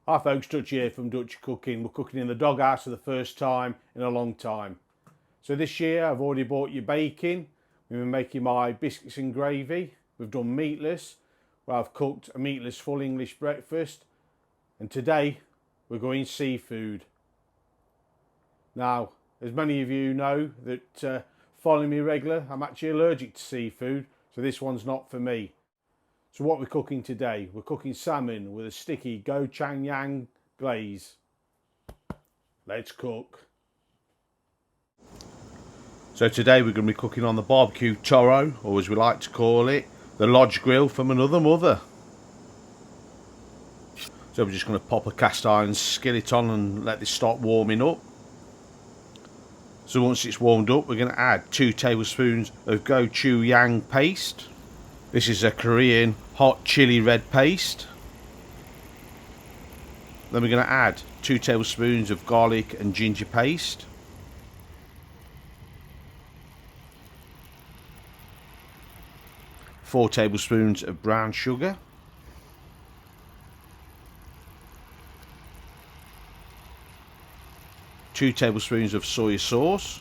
Hi folks, Dutch here from Dutch Cooking. We're cooking in the doghouse for the first time in a long time. So this year I've already bought your bacon. We've been making my biscuits and gravy. We've done meatless, where I've cooked a meatless full English breakfast. And today we're going seafood. Now, as many of you know that follow me regular, I'm actually allergic to seafood, so this one's not for me. So what we're cooking today, we're cooking salmon with a sticky Gochujang glaze. Let's cook. So today we're going to be cooking on the barbecue toro, or as we like to call it, the lodge grill from another mother. So we're just going to pop a cast iron skillet on and let this start warming up. So once it's warmed up, we're going to add 2 tablespoons of Gochujang paste. This is a Korean hot chili red paste. Then we're going to add 2 tablespoons of garlic and ginger paste. Four tablespoons of brown sugar. Two tablespoons of soya sauce.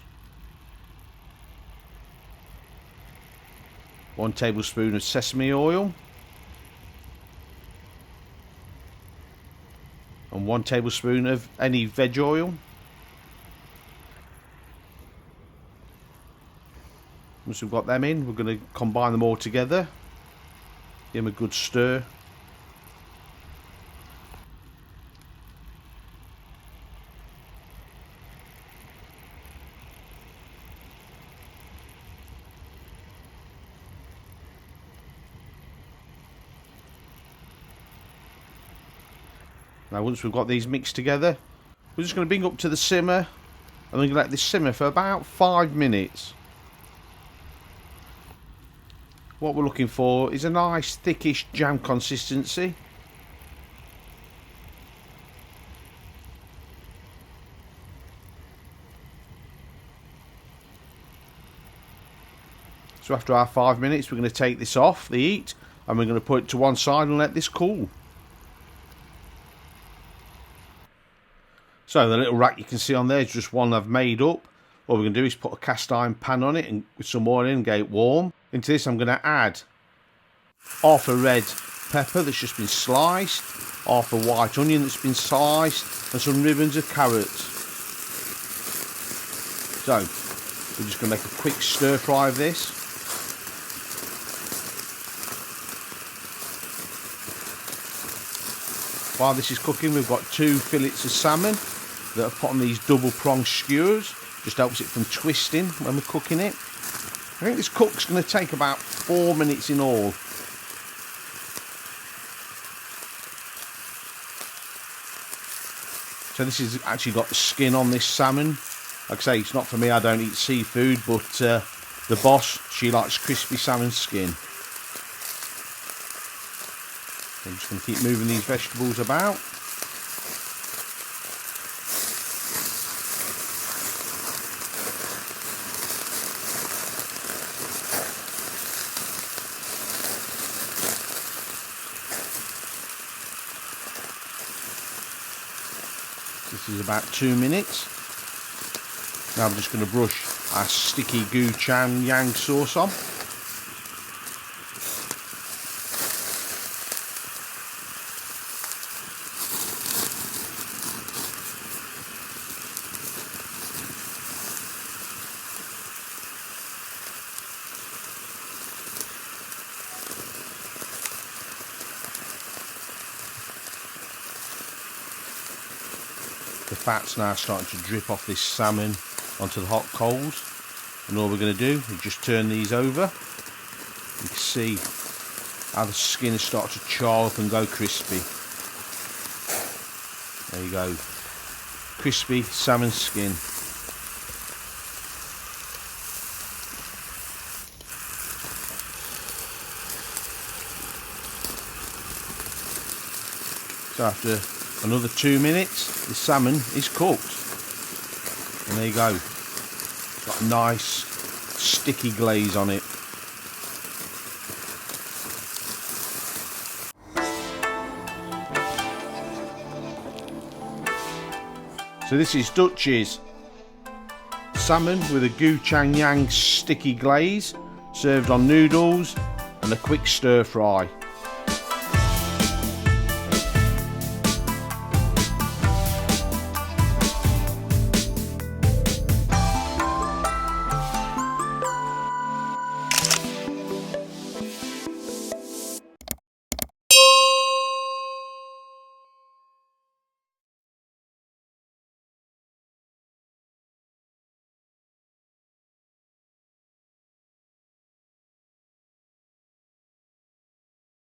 1 tablespoon of sesame oil. And 1 tablespoon of any veg oil. Once we've got them in, we're going to combine them all together. Give them a good stir. Now once we've got these mixed together, we're just going to bring up to the simmer, and we're going to let this simmer for about 5 minutes. What we're looking for is a nice thickish jam consistency. So after our 5 minutes, we're going to take this off the heat, and we're going to put it to one side and let this cool. So the little rack you can see on there is just one I've made up. What we're going to do is put a cast iron pan on it and with some oil in and get it warm. Into this I'm going to add half a red pepper that's just been sliced, half a white onion that's been sliced, and some ribbons of carrots. So we're just going to make a quick stir fry of this. While this is cooking, we've got 2 fillets of salmon that are put on these double pronged skewers. Just helps it from twisting when we're cooking it. I think this cook's going to take about 4 minutes in all. So this has actually got the skin on this salmon. Like I say, it's not for me, I don't eat seafood, but the boss, she likes crispy salmon skin. I'm just going to keep moving these vegetables about. This is about 2 minutes. Now I'm just going to brush our sticky Gochujang sauce on. The fat's now starting to drip off this salmon onto the hot coals, and all we're going to do is just turn these over. You can see how the skin is starting to char up and go crispy. There you go, crispy salmon skin. So after another 2 minutes, the salmon is cooked. And there you go. Got a nice sticky glaze on it. So this is Dutch's salmon with a Gochujang sticky glaze, served on noodles and a quick stir fry.